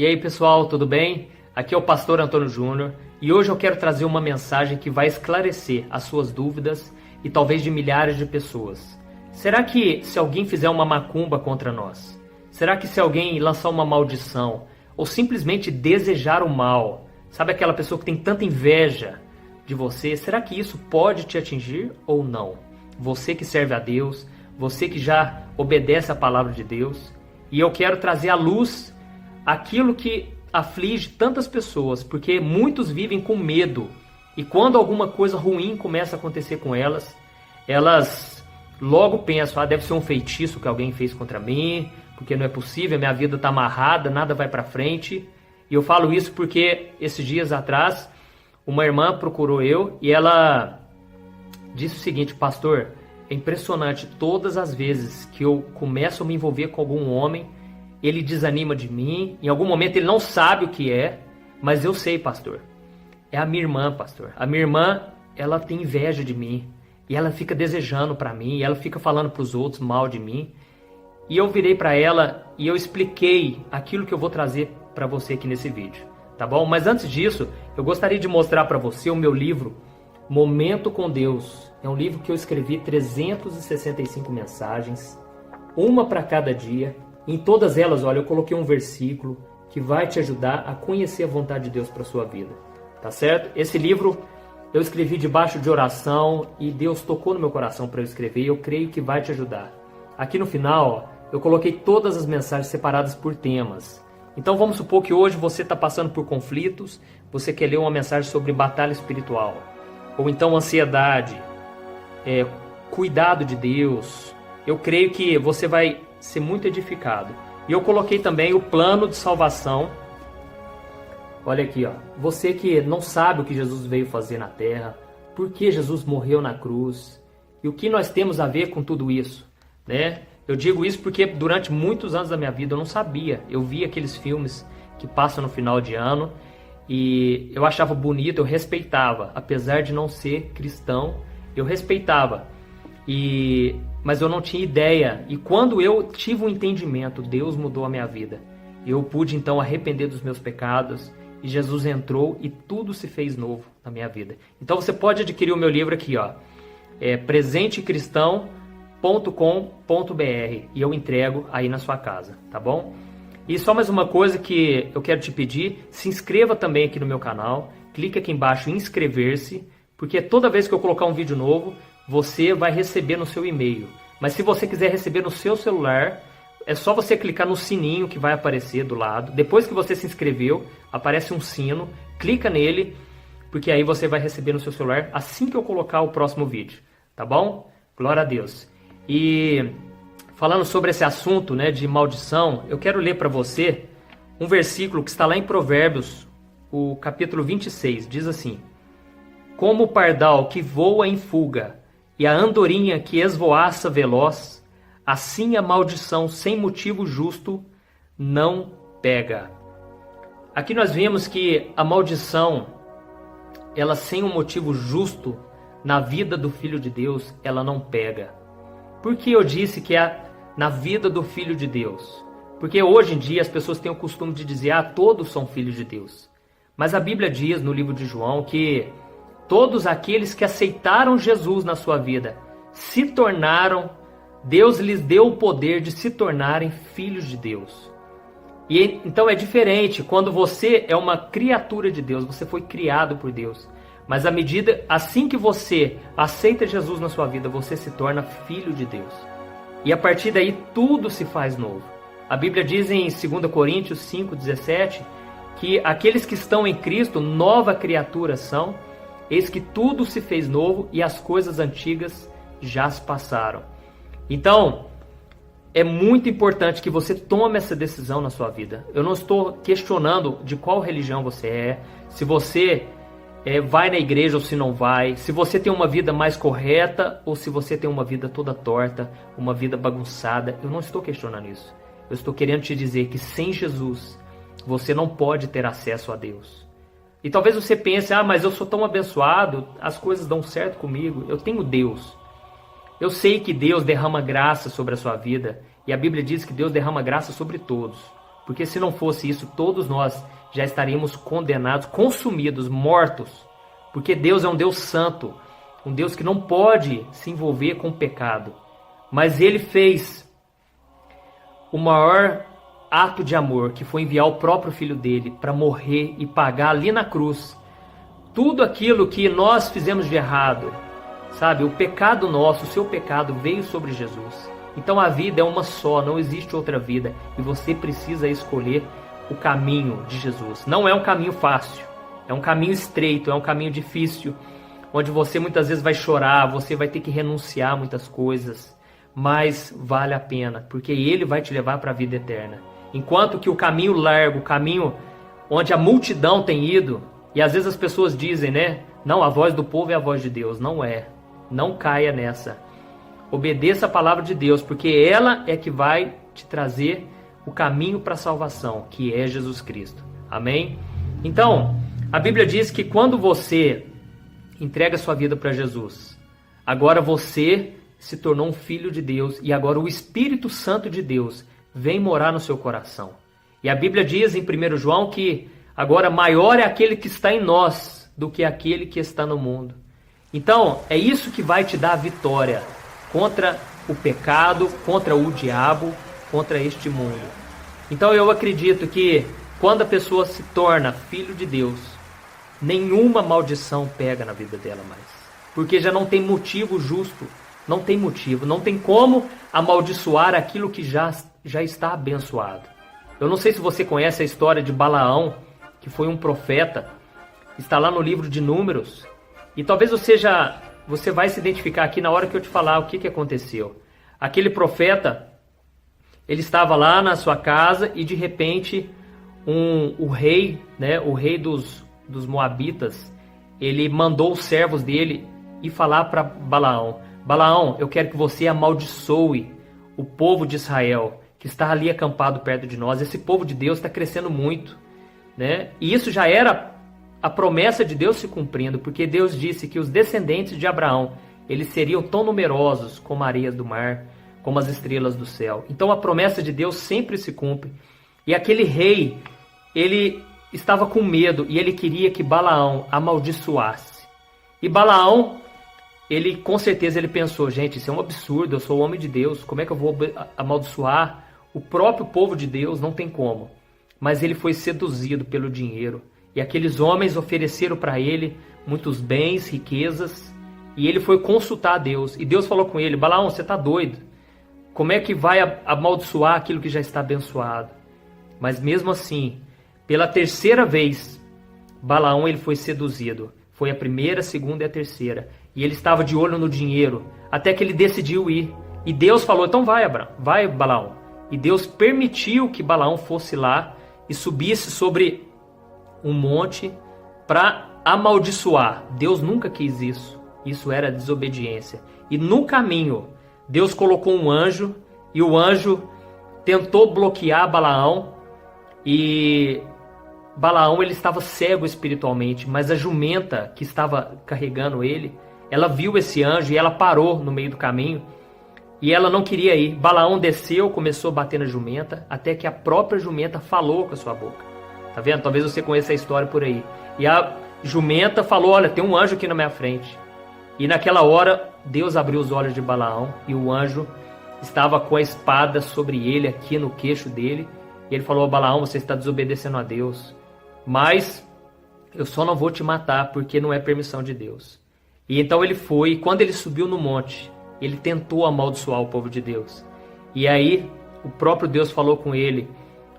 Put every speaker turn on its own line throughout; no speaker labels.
E aí pessoal, tudo bem? Aqui é o pastor Antônio Júnior e hoje eu quero trazer uma mensagem que vai esclarecer as suas dúvidas e talvez de milhares de pessoas. Será que se alguém fizer uma macumba contra nós? Será que se alguém lançar uma maldição ou simplesmente desejar o mal, sabe aquela pessoa que tem tanta inveja de você, será que isso pode te atingir ou não? Você que serve a Deus, você que já obedece a palavra de Deus, e eu quero trazer à luz aquilo que aflige tantas pessoas, porque muitos vivem com medo, e quando alguma coisa ruim começa a acontecer com elas, elas logo pensam, deve ser um feitiço que alguém fez contra mim, porque não é possível, minha vida está amarrada, nada vai para frente. E eu falo isso porque esses dias atrás, uma irmã procurou eu e ela disse o seguinte: pastor, é impressionante, todas as vezes que eu começo a me envolver com algum homem, ele desanima de mim, em algum momento ele não sabe o que é, mas eu sei, pastor, é a minha irmã, pastor. A minha irmã, ela tem inveja de mim, e ela fica desejando para mim, e ela fica falando para os outros mal de mim. E eu virei para ela e eu expliquei aquilo que eu vou trazer para você aqui nesse vídeo, tá bom? Mas antes disso, eu gostaria de mostrar para você o meu livro, Momento com Deus. É um livro que eu escrevi 365 mensagens, uma para cada dia. Em todas elas, olha, eu coloquei um versículo que vai te ajudar a conhecer a vontade de Deus para sua vida, tá certo? Esse livro eu escrevi debaixo de oração e Deus tocou no meu coração para eu escrever e eu creio que vai te ajudar. Aqui no final, ó, eu coloquei todas as mensagens separadas por temas. Então vamos supor que hoje você está passando por conflitos, você quer ler uma mensagem sobre batalha espiritual, ou então ansiedade, cuidado de Deus. Eu creio que você vai ser muito edificado. E eu coloquei também o plano de salvação. Olha aqui, ó. Você que não sabe o que Jesus veio fazer na terra, por que Jesus morreu na cruz, e o que nós temos a ver com tudo isso, né? Eu digo isso porque durante muitos anos da minha vida eu não sabia. Eu via aqueles filmes que passam no final de ano e eu achava bonito, eu respeitava. Apesar de não ser cristão, eu respeitava. Mas eu não tinha ideia. E quando eu tive um entendimento, Deus mudou a minha vida. Eu pude então arrepender dos meus pecados e Jesus entrou e tudo se fez novo na minha vida. Então você pode adquirir o meu livro aqui, ó. É presentecristão.com.br e eu entrego aí na sua casa, tá bom? E só mais uma coisa que eu quero te pedir, se inscreva também aqui no meu canal, clique aqui embaixo em inscrever-se, porque toda vez que eu colocar um vídeo novo, você vai receber no seu e-mail. Mas se você quiser receber no seu celular, é só você clicar no sininho que vai aparecer do lado. Depois que você se inscreveu, aparece um sino, clica nele, porque aí você vai receber no seu celular assim que eu colocar o próximo vídeo, tá bom? Glória a Deus. E falando sobre esse assunto, né, de maldição, eu quero ler para você um versículo que está lá em Provérbios, o capítulo 26, diz assim: como o pardal que voa em fuga e a andorinha que esvoaça veloz, assim a maldição sem motivo justo não pega. Aqui nós vemos que a maldição, ela sem um motivo justo na vida do Filho de Deus, ela não pega. Por que eu disse que é na vida do Filho de Deus? Porque hoje em dia as pessoas têm o costume de dizer, todos são filhos de Deus. Mas a Bíblia diz no livro de João que todos aqueles que aceitaram Jesus na sua vida se tornaram, Deus lhes deu o poder de se tornarem filhos de Deus. E então é diferente quando você é uma criatura de Deus, você foi criado por Deus. Mas assim que você aceita Jesus na sua vida, você se torna filho de Deus. E a partir daí tudo se faz novo. A Bíblia diz em 2 Coríntios 5,17 que aqueles que estão em Cristo, nova criatura são, eis que tudo se fez novo e as coisas antigas já se passaram. Então, é muito importante que você tome essa decisão na sua vida. Eu não estou questionando de qual religião você é, se você vai na igreja ou se não vai, se você tem uma vida mais correta ou se você tem uma vida toda torta, uma vida bagunçada. Eu não estou questionando isso. Eu estou querendo te dizer que sem Jesus você não pode ter acesso a Deus. E talvez você pense, mas eu sou tão abençoado, as coisas dão certo comigo, eu tenho Deus. Eu sei que Deus derrama graça sobre a sua vida, e a Bíblia diz que Deus derrama graça sobre todos. Porque se não fosse isso, todos nós já estaríamos condenados, consumidos, mortos. Porque Deus é um Deus santo, um Deus que não pode se envolver com o pecado. Mas Ele fez o maior ato de amor, que foi enviar o próprio Filho dele para morrer e pagar ali na cruz tudo aquilo que nós fizemos de errado. Sabe, o pecado nosso, o seu pecado veio sobre Jesus. Então a vida é uma só, não existe outra vida. E você precisa escolher o caminho de Jesus. Não é um caminho fácil, é um caminho estreito, é um caminho difícil, onde você muitas vezes vai chorar, você vai ter que renunciar a muitas coisas. Mas vale a pena, porque Ele vai te levar para a vida eterna. Enquanto que o caminho largo, o caminho onde a multidão tem ido, e às vezes as pessoas dizem, né? Não, a voz do povo é a voz de Deus. Não é. Não caia nessa. Obedeça a palavra de Deus, porque ela é que vai te trazer o caminho para a salvação, que é Jesus Cristo. Amém? Então, a Bíblia diz que quando você entrega sua vida para Jesus, agora você se tornou um filho de Deus e agora o Espírito Santo de Deus vem morar no seu coração. E a Bíblia diz em 1 João que agora maior é aquele que está em nós do que aquele que está no mundo. Então, é isso que vai te dar a vitória contra o pecado, contra o diabo, contra este mundo. Então eu acredito que quando a pessoa se torna filho de Deus, nenhuma maldição pega na vida dela mais. Porque já não tem motivo justo, não tem motivo, não tem como amaldiçoar aquilo que já está abençoado. Eu não sei se você conhece a história de Balaão, que foi um profeta, está lá no livro de Números, e talvez você vai se identificar aqui na hora que eu te falar o que aconteceu. Aquele profeta, ele estava lá na sua casa e de repente o rei, né, o rei dos Moabitas, ele mandou os servos dele ir falar para Balaão: Balaão, eu quero que você amaldiçoe o povo de Israel, que está ali acampado perto de nós. Esse povo de Deus está crescendo muito, né? E isso já era a promessa de Deus se cumprindo, porque Deus disse que os descendentes de Abraão, eles seriam tão numerosos como a areia do mar, como as estrelas do céu. Então a promessa de Deus sempre se cumpre. E aquele rei, ele estava com medo e ele queria que Balaão amaldiçoasse. E Balaão, ele com certeza ele pensou: gente, isso é um absurdo, eu sou o homem de Deus, como é que eu vou amaldiçoar o próprio povo de Deus? Não tem como. Mas ele foi seduzido pelo dinheiro. E aqueles homens ofereceram para ele muitos bens, riquezas, e ele foi consultar a Deus. E Deus falou com ele: Balaão, você está doido? Como é que vai amaldiçoar aquilo que já está abençoado? Mas mesmo assim, pela terceira vez, Balaão ele foi seduzido. Foi a primeira, a segunda e a terceira. E ele estava de olho no dinheiro, até que ele decidiu ir. E Deus falou: então vai, vai, Balaão. E Deus permitiu que Balaão fosse lá e subisse sobre um monte para amaldiçoar. Deus nunca quis isso. Isso era desobediência. E no caminho, Deus colocou um anjo, e o anjo tentou bloquear Balaão, e Balaão ele estava cego espiritualmente, mas a jumenta que estava carregando ele, ela viu esse anjo e ela parou no meio do caminho, e ela não queria ir. Balaão desceu, começou a bater na jumenta, até que a própria jumenta falou com a sua boca. Tá vendo? Talvez você conheça a história por aí. E a jumenta falou: olha, tem um anjo aqui na minha frente. E naquela hora, Deus abriu os olhos de Balaão, e o anjo estava com a espada sobre ele, aqui no queixo dele. E ele falou: Balaão, você está desobedecendo a Deus, mas eu só não vou te matar, porque não é permissão de Deus. E então ele foi, e quando ele subiu no monte, ele tentou amaldiçoar o povo de Deus. E aí, o próprio Deus falou com ele,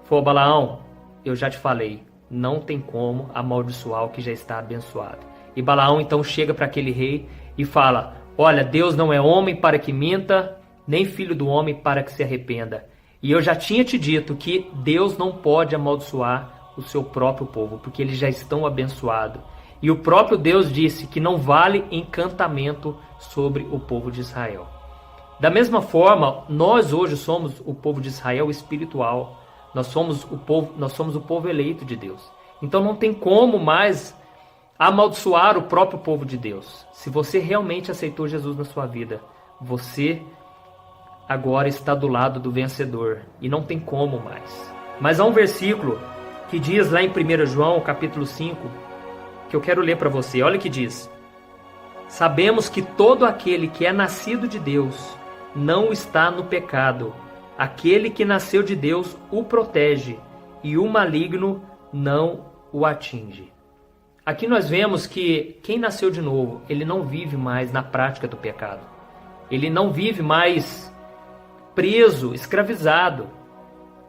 falou: Balaão, eu já te falei, não tem como amaldiçoar o que já está abençoado. E Balaão então chega para aquele rei e fala: olha, Deus não é homem para que minta, nem filho do homem para que se arrependa. E eu já tinha te dito que Deus não pode amaldiçoar o seu próprio povo, porque eles já estão abençoados. E o próprio Deus disse que não vale encantamento sobre o povo de Israel. Da mesma forma, nós hoje somos o povo de Israel espiritual. Nós somos o povo eleito de Deus. Então não tem como mais amaldiçoar o próprio povo de Deus. Se você realmente aceitou Jesus na sua vida, você agora está do lado do vencedor. E não tem como mais. Mas há um versículo que diz lá em 1 João, capítulo 5, que eu quero ler para você. Olha o que diz. Sabemos que todo aquele que é nascido de Deus não está no pecado. Aquele que nasceu de Deus o protege e o maligno não o atinge. Aqui nós vemos que quem nasceu de novo, ele não vive mais na prática do pecado. Ele não vive mais preso, escravizado.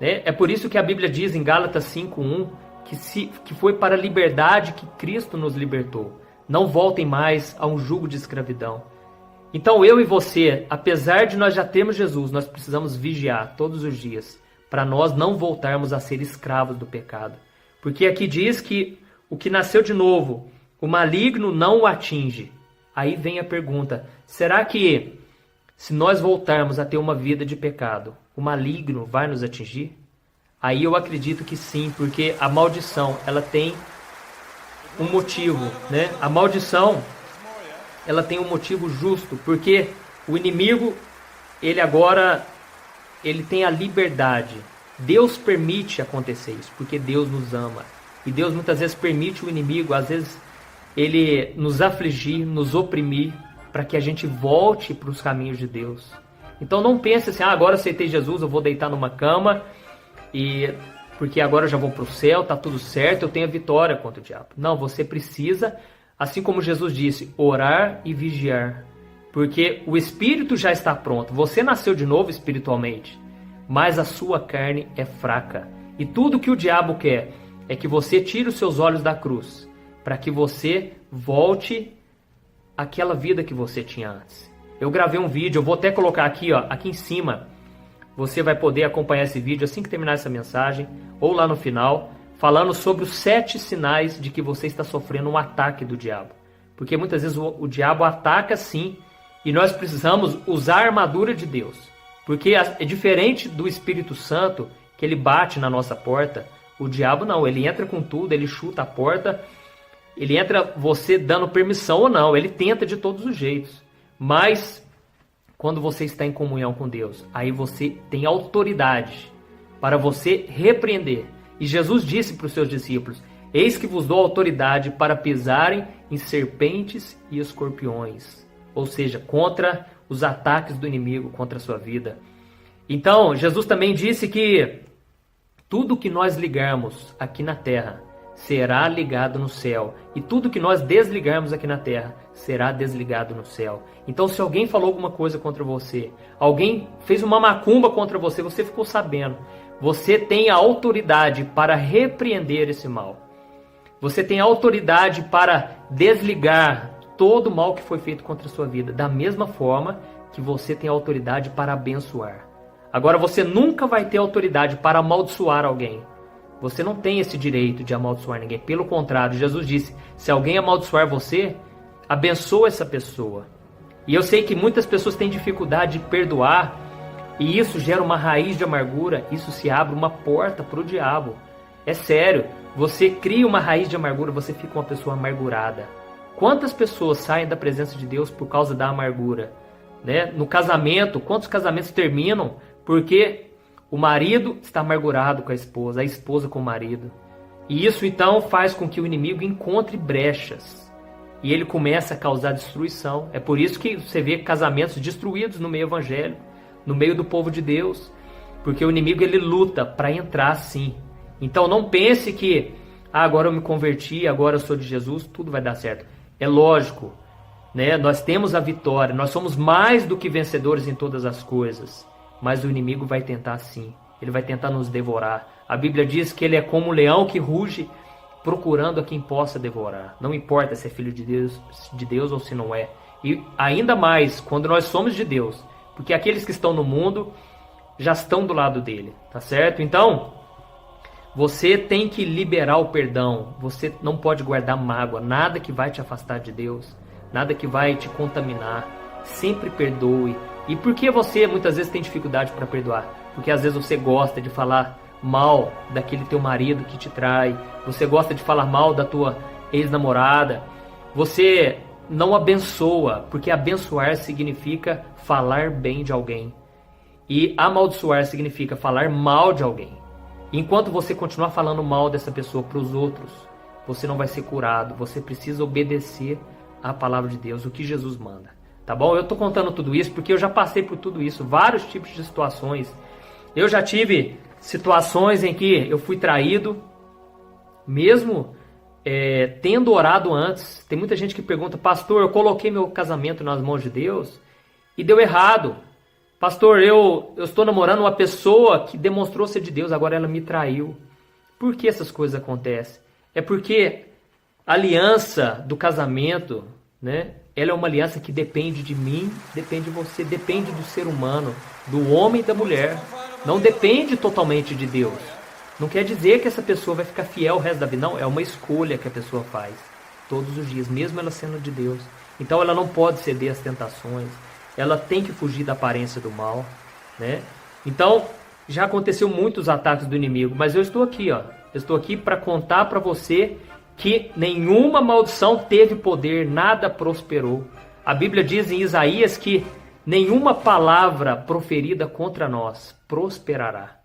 É por isso que a Bíblia diz em Gálatas 5:1 que foi para a liberdade que Cristo nos libertou. Não voltem mais a um jugo de escravidão. Então eu e você, apesar de nós já termos Jesus, nós precisamos vigiar todos os dias para nós não voltarmos a ser escravos do pecado. Porque aqui diz que o que nasceu de novo, o maligno não o atinge. Aí vem a pergunta, será que se nós voltarmos a ter uma vida de pecado, o maligno vai nos atingir? Aí eu acredito que sim, porque a maldição, ela tem um motivo, né? A maldição, ela tem um motivo justo, porque o inimigo, ele tem a liberdade. Deus permite acontecer isso, porque Deus nos ama. E Deus muitas vezes permite o inimigo, às vezes, ele nos afligir, nos oprimir, para que a gente volte para os caminhos de Deus. Então não pense assim, agora aceitei Jesus, eu vou deitar numa cama, porque agora eu já vou para o céu, tá tudo certo, eu tenho a vitória contra o diabo. Não, você precisa, assim como Jesus disse, orar e vigiar. Porque o espírito já está pronto. Você nasceu de novo espiritualmente, mas a sua carne é fraca. E tudo que o diabo quer é que você tire os seus olhos da cruz, para que você volte àquela vida que você tinha antes. Eu gravei um vídeo, eu vou até colocar aqui, aqui em cima. Você vai poder acompanhar esse vídeo assim que terminar essa mensagem, ou lá no final, falando sobre os 7 sinais de que você está sofrendo um ataque do diabo. Porque muitas vezes o diabo ataca sim, e nós precisamos usar a armadura de Deus. Porque é diferente do Espírito Santo, que ele bate na nossa porta. O diabo não, ele entra com tudo, ele chuta a porta, ele entra você dando permissão ou não, ele tenta de todos os jeitos. Mas quando você está em comunhão com Deus, aí você tem autoridade para você repreender. E Jesus disse para os seus discípulos, eis que vos dou autoridade para pisarem em serpentes e escorpiões. Ou seja, contra os ataques do inimigo contra a sua vida. Então, Jesus também disse que tudo que nós ligarmos aqui na terra será ligado no céu. E tudo que nós desligarmos aqui na terra será desligado no céu. Então, se alguém falou alguma coisa contra você, alguém fez uma macumba contra você, você ficou sabendo. Você tem a autoridade para repreender esse mal. Você tem a autoridade para desligar todo o mal que foi feito contra a sua vida. Da mesma forma que você tem a autoridade para abençoar. Agora, você nunca vai ter autoridade para amaldiçoar alguém. Você não tem esse direito de amaldiçoar ninguém. Pelo contrário, Jesus disse, se alguém amaldiçoar você, abençoa essa pessoa. E eu sei que muitas pessoas têm dificuldade de perdoar, e isso gera uma raiz de amargura, isso se abre uma porta para o diabo. É sério, você cria uma raiz de amargura, você fica uma pessoa amargurada. Quantas pessoas saem da presença de Deus por causa da amargura? Né? No casamento, quantos casamentos terminam porque o marido está amargurado com a esposa com o marido. E isso então faz com que o inimigo encontre brechas. E ele começa a causar destruição. É por isso que você vê casamentos destruídos no meio evangélico, no meio do povo de Deus. Porque o inimigo ele luta para entrar sim. Então não pense que agora eu me converti, agora eu sou de Jesus, tudo vai dar certo. É lógico, né? Nós temos a vitória, nós somos mais do que vencedores em todas as coisas. Mas o inimigo vai tentar sim, ele vai tentar nos devorar. A Bíblia diz que ele é como um leão que ruge, procurando a quem possa devorar. Não importa se é filho de Deus ou se não é. E ainda mais quando nós somos de Deus, porque aqueles que estão no mundo já estão do lado dele, tá certo? Então, você tem que liberar o perdão, você não pode guardar mágoa, nada que vai te afastar de Deus, nada que vai te contaminar. Sempre perdoe. E por que você muitas vezes tem dificuldade para perdoar? Porque às vezes você gosta de falar mal daquele teu marido que te trai, você gosta de falar mal da tua ex-namorada, você não abençoa, porque abençoar significa falar bem de alguém. E amaldiçoar significa falar mal de alguém. Enquanto você continuar falando mal dessa pessoa para os outros, você não vai ser curado. Você precisa obedecer à palavra de Deus, o que Jesus manda. Tá bom? Eu estou contando tudo isso porque eu já passei por tudo isso, vários tipos de situações. Eu já tive situações em que eu fui traído, mesmo tendo orado antes. Tem muita gente que pergunta: pastor, eu coloquei meu casamento nas mãos de Deus e deu errado. Pastor, eu estou namorando uma pessoa que demonstrou ser de Deus, agora ela me traiu. Por que essas coisas acontecem? É porque a aliança do casamento, né? Ela é uma aliança que depende de mim, depende de você, depende do ser humano, do homem e da mulher. Não depende totalmente de Deus. Não quer dizer que essa pessoa vai ficar fiel o resto da vida. Não, é uma escolha que a pessoa faz todos os dias, mesmo ela sendo de Deus. Então ela não pode ceder às tentações. Ela tem que fugir da aparência do mal, né? Então, já aconteceu muitos ataques do inimigo, mas eu estou aqui, ó. Eu estou aqui para contar para você que nenhuma maldição teve poder, nada prosperou. A Bíblia diz em Isaías que nenhuma palavra proferida contra nós prosperará.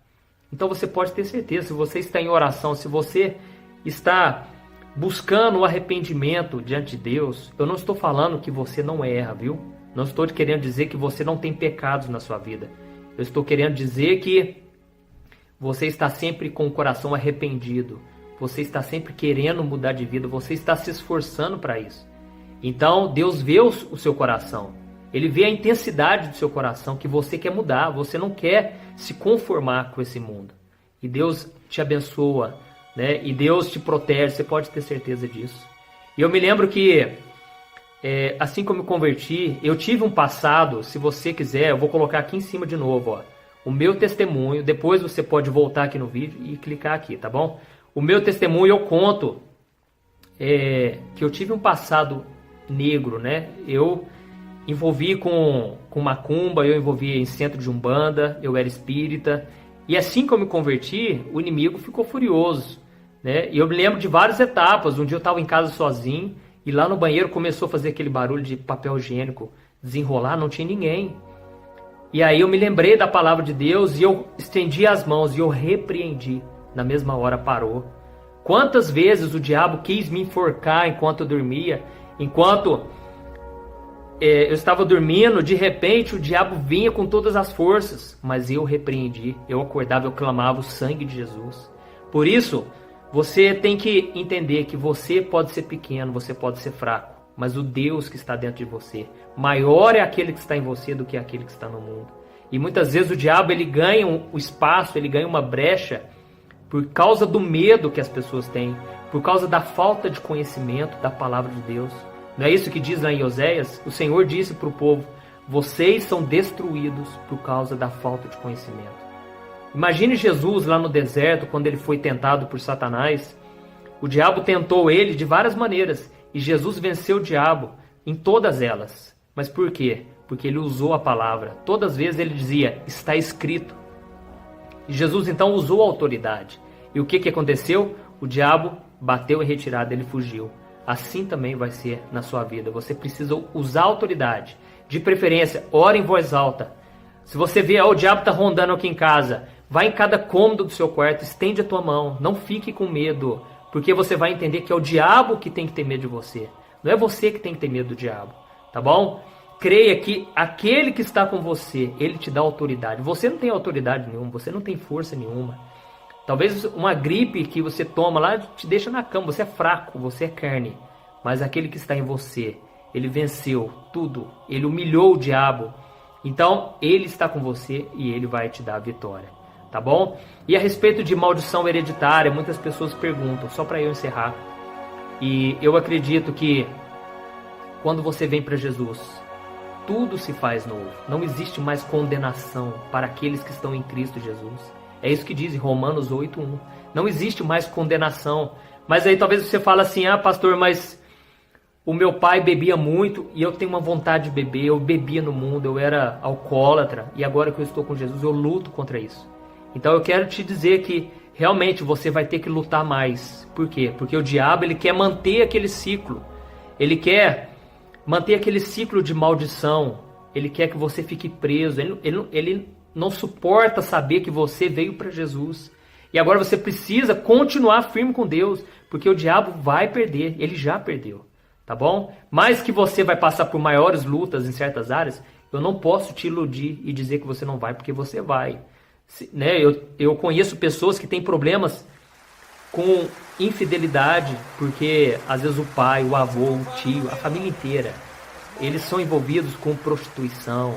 Então você pode ter certeza, se você está em oração, se você está buscando o arrependimento diante de Deus, eu não estou falando que você não erra, viu? Não estou querendo dizer que você não tem pecados na sua vida. Eu estou querendo dizer que você está sempre com o coração arrependido. Você está sempre querendo mudar de vida. Você está se esforçando para isso. Então, Deus vê o seu coração. Ele vê a intensidade do seu coração, que você quer mudar. Você não quer se conformar com esse mundo. E Deus te abençoa, né? E Deus te protege. Você pode ter certeza disso. E eu me lembro que assim como eu me converti, eu tive um passado. Se você quiser, eu vou colocar aqui em cima de novo, ó, o meu testemunho. Depois você pode voltar aqui no vídeo e clicar aqui, tá bom? O meu testemunho, eu conto que eu tive um passado negro, né? Eu envolvi com macumba, eu envolvi em centro de umbanda, eu era espírita. E assim que eu me converti, o inimigo ficou furioso, né? E eu me lembro de várias etapas. Um dia eu estava em casa sozinho e lá no banheiro começou a fazer aquele barulho de papel higiênico desenrolar, não tinha ninguém. E aí eu me lembrei da palavra de Deus e eu estendi as mãos e eu repreendi. Na mesma hora parou. Quantas vezes o diabo quis me enforcar enquanto eu dormia, enquanto eu estava dormindo, de repente o diabo vinha com todas as forças, mas eu repreendi, eu acordava, eu clamava o sangue de Jesus. Por isso, você tem que entender que você pode ser pequeno, você pode ser fraco, mas o Deus que está dentro de você, maior é aquele que está em você do que aquele que está no mundo. E muitas vezes o diabo ele ganha o espaço, ele ganha uma brecha, por causa do medo que as pessoas têm, por causa da falta de conhecimento da palavra de Deus. Não é isso que diz lá em Oséias? O Senhor disse para o povo: vocês são destruídos por causa da falta de conhecimento. Imagine Jesus lá no deserto, quando ele foi tentado por Satanás. O diabo tentou ele de várias maneiras, e Jesus venceu o diabo em todas elas. Mas por quê? Porque ele usou a palavra. Todas as vezes ele dizia: está escrito. E Jesus então usou a autoridade. E o que aconteceu? O diabo bateu em retirada, ele fugiu. Assim também vai ser na sua vida. Você precisa usar a autoridade. De preferência, ore em voz alta. Se você vê, o diabo está rondando aqui em casa, vai em cada cômodo do seu quarto, estende a tua mão. Não fique com medo, porque você vai entender que é o diabo que tem que ter medo de você. Não é você que tem que ter medo do diabo, tá bom? Creia que aquele que está com você, ele te dá autoridade. Você não tem autoridade nenhuma, você não tem força nenhuma. Talvez uma gripe que você toma lá te deixa na cama, você é fraco, você é carne. Mas aquele que está em você, ele venceu tudo, ele humilhou o diabo. Então, ele está com você e ele vai te dar a vitória, tá bom? E a respeito de maldição hereditária, muitas pessoas perguntam, só para eu encerrar. E eu acredito que quando você vem para Jesus, tudo se faz novo. Não existe mais condenação para aqueles que estão em Cristo Jesus. É isso que diz em Romanos 8:1. Não existe mais condenação. Mas aí talvez você fale assim: ah, pastor, mas o meu pai bebia muito e eu tenho uma vontade de beber. Eu bebia no mundo, eu era alcoólatra e agora que eu estou com Jesus eu luto contra isso. Então eu quero te dizer que realmente você vai ter que lutar mais. Por quê? Porque o diabo ele quer manter aquele ciclo. Ele quer manter aquele ciclo de maldição. Ele quer que você fique preso. Ele não suporta saber que você veio para Jesus. E agora você precisa continuar firme com Deus, porque o diabo vai perder, ele já perdeu, tá bom? Mas que você vai passar por maiores lutas em certas áreas, eu não posso te iludir e dizer que você não vai, porque você vai. Né? Eu conheço pessoas que têm problemas com infidelidade, porque às vezes o pai, o avô, o tio, a família inteira, eles são envolvidos com prostituição,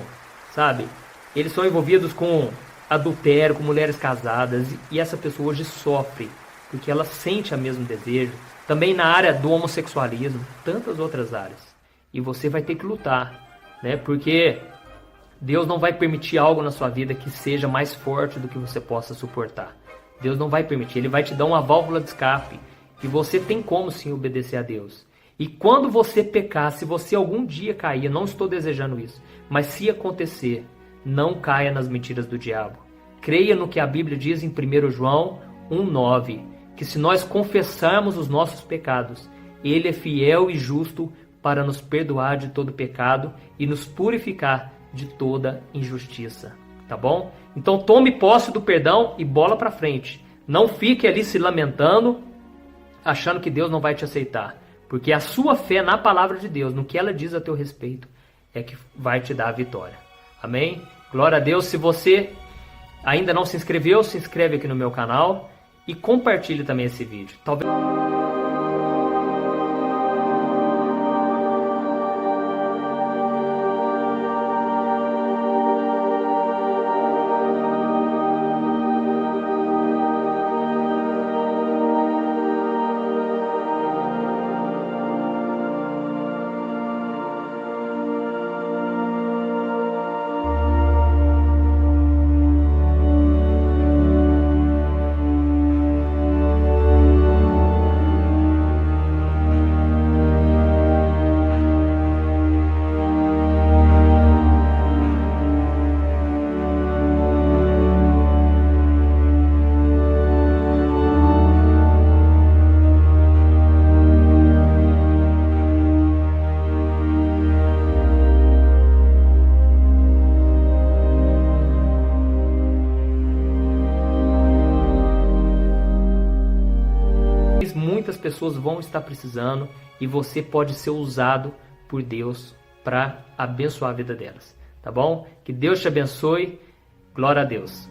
sabe? Eles são envolvidos com adultério, com mulheres casadas, e essa pessoa hoje sofre, porque ela sente o mesmo desejo. Também na área do homossexualismo, tantas outras áreas. E você vai ter que lutar, né? Porque Deus não vai permitir algo na sua vida que seja mais forte do que você possa suportar. Deus não vai permitir, Ele vai te dar uma válvula de escape. E você tem como sim obedecer a Deus. E quando você pecar, se você algum dia cair, não estou desejando isso, mas se acontecer, não caia nas mentiras do diabo. Creia no que a Bíblia diz em 1 João 1,9, que se nós confessarmos os nossos pecados, Ele é fiel e justo para nos perdoar de todo pecado e nos purificar de toda injustiça. Tá bom? Então tome posse do perdão e bola para frente. Não fique ali se lamentando, achando que Deus não vai te aceitar. Porque a sua fé na palavra de Deus, no que ela diz a teu respeito, é que vai te dar a vitória. Amém? Glória a Deus. Se você ainda não se inscreveu, se inscreve aqui no meu canal e compartilhe também esse vídeo. Talvez... Muitas pessoas vão estar precisando e você pode ser usado por Deus para abençoar a vida delas, tá bom? Que Deus te abençoe. Glória a Deus.